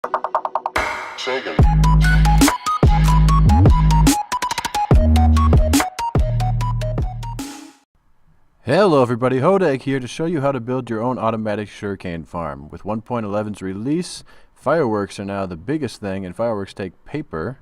Hello everybody, Hodag here to show you how to build your own automatic sugarcane farm. With 1.11's release, fireworks are now the biggest thing, and fireworks take paper,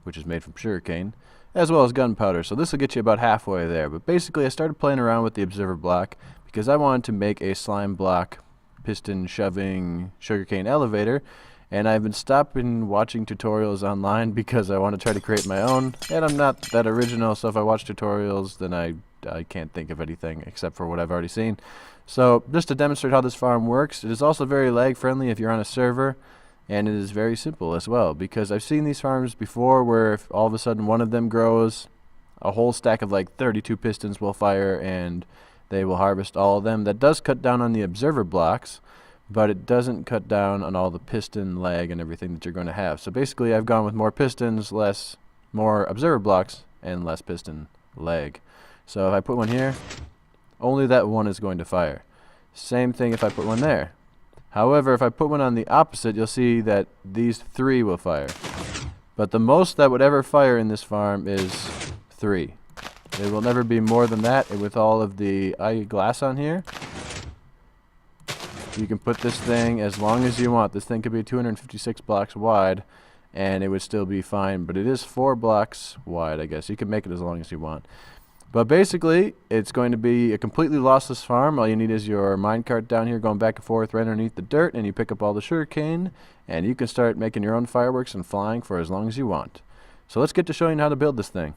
which is made from sugarcane, as well as gunpowder, so this will get you about halfway there. But basically I started playing around with the observer block because I wanted to make a slime block piston shoving sugarcane elevator, and I've been stopping watching tutorials online because I want to try to create my own, and I'm not that original, so if I watch tutorials then I can't think of anything except for what I've already seen. So just to demonstrate how this farm works, it is also very lag friendly if you're on a server, and it is very simple as well, because I've seen these farms before where if all of a sudden one of them grows, a whole stack of like 32 pistons will fire and they will harvest all of them. That does cut down on the observer blocks, but it doesn't cut down on all the piston lag and everything that you're going to have. So basically I've gone with more pistons, more observer blocks, and less piston lag. So if I put one here, only that one is going to fire. Same thing if I put one there. However, if I put one on the opposite, you'll see that these 3 will fire. But the most that would ever fire in this farm is 3. It will never be more than that. And with all of the glass on here, you can put this thing as long as you want. This thing could be 256 blocks wide, and it would still be fine. But it is 4 blocks wide, I guess. You can make it as long as you want. But basically, it's going to be a completely lossless farm. All you need is your minecart down here going back and forth right underneath the dirt, and you pick up all the sugarcane, and you can start making your own fireworks and flying for as long as you want. So let's get to showing you how to build this thing.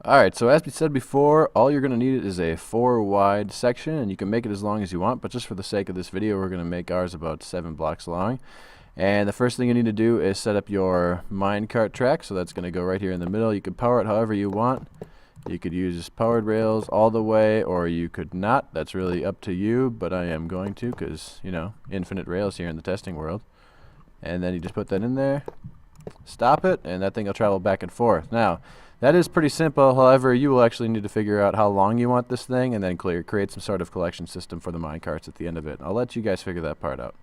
Alright, so as we said before, all you're going to need is a 4 wide section, and you can make it as long as you want, but just for the sake of this video, we're going to make ours about 7 blocks long. And the first thing you need to do is set up your minecart track, so that's going to go right here in the middle. You can power it however you want. You could use powered rails all the way, or you could not. That's really up to you, but I am going to because, you know, infinite rails here in the testing world. And then you just put that in there, stop it, and that thing will travel back and forth. Now, that is pretty simple. However, you will actually need to figure out how long you want this thing and then create some sort of collection system for the minecarts at the end of it. I'll let you guys figure that part out.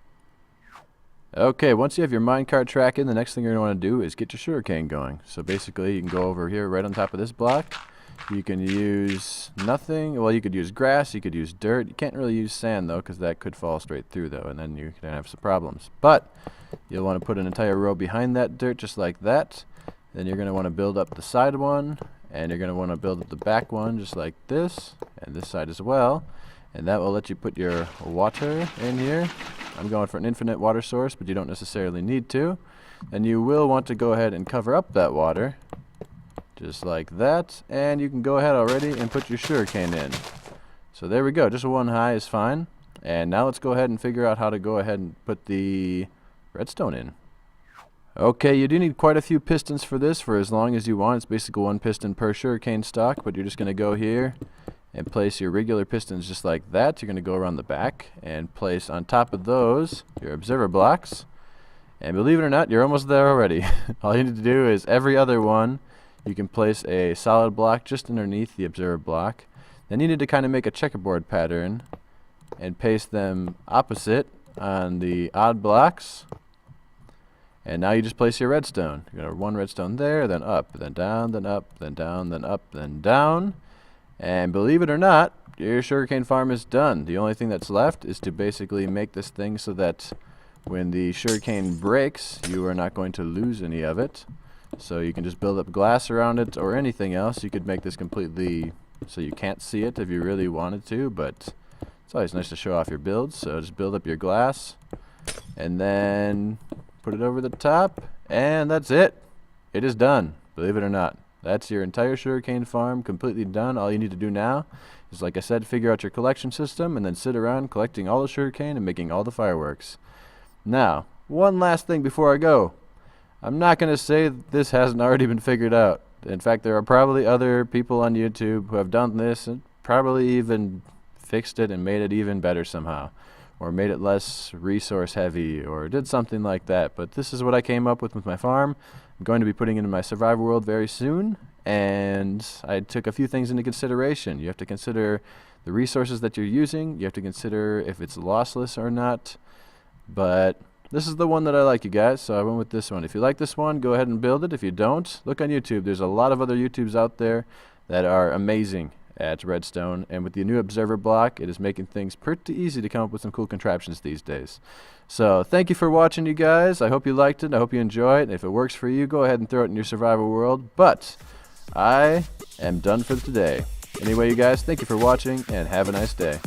Okay, once you have your minecart track in, the next thing you're going to want to do is get your sugarcane going. So basically, you can go over here right on top of this block. You can use nothing. Well, you could use grass, you could use dirt. You can't really use sand, though, because that could fall straight through, though, and then you can have some problems. But you'll want to put an entire row behind that dirt, just like that. Then you're going to want to build up the side one, and you're going to want to build up the back one, just like this, and this side as well. And that will let you put your water in here. I'm going for an infinite water source, but you don't necessarily need to. And you will want to go ahead and cover up that water, just like that, and you can go ahead already and put your sugarcane in. So there we go, just one high is fine. And now let's go ahead and figure out how to go ahead and put the redstone in. Okay, you do need quite a few pistons for this, for as long as you want. It's basically 1 piston per sugarcane stalk, but you're just going to go here and place your regular pistons just like that. You're going to go around the back and place on top of those your observer blocks. And believe it or not, you're almost there already. All you need to do is every other one, you can place a solid block just underneath the observer block. Then you need to kind of make a checkerboard pattern and paste them opposite on the odd blocks. And now you just place your redstone. You're going to have 1 redstone there, then up, then down, then up, then down, then up, then down. And believe it or not, your sugarcane farm is done. The only thing that's left is to basically make this thing so that when the sugarcane breaks, you are not going to lose any of it. So you can just build up glass around it or anything else. You could make this completely so you can't see it if you really wanted to, but it's always nice to show off your builds. So just build up your glass and then put it over the top, and that's it. It is done, believe it or not. That's your entire sugarcane farm completely done. All you need to do now is, like I said, figure out your collection system and then sit around collecting all the sugarcane and making all the fireworks. Now, one last thing before I go. I'm not going to say that this hasn't already been figured out. In fact, there are probably other people on YouTube who have done this and probably even fixed it and made it even better somehow, or made it less resource heavy, or did something like that. But this is what I came up with my farm. I'm going to be putting it in my survival world very soon, and I took a few things into consideration. You have to consider the resources that you're using. You have to consider if it's lossless or not. But this is the one that I like, you guys, so I went with this one. If you like this one, go ahead and build it. If you don't, look on YouTube. There's a lot of other YouTubes out there that are amazing at redstone, and with the new observer block, it is making things pretty easy to come up with some cool contraptions these days. So thank you for watching, you guys. I hope you liked it. I hope you enjoy it. And if it works for you, go ahead and throw it in your survival world. But I am done for today. Anyway, you guys, thank you for watching, and have a nice day.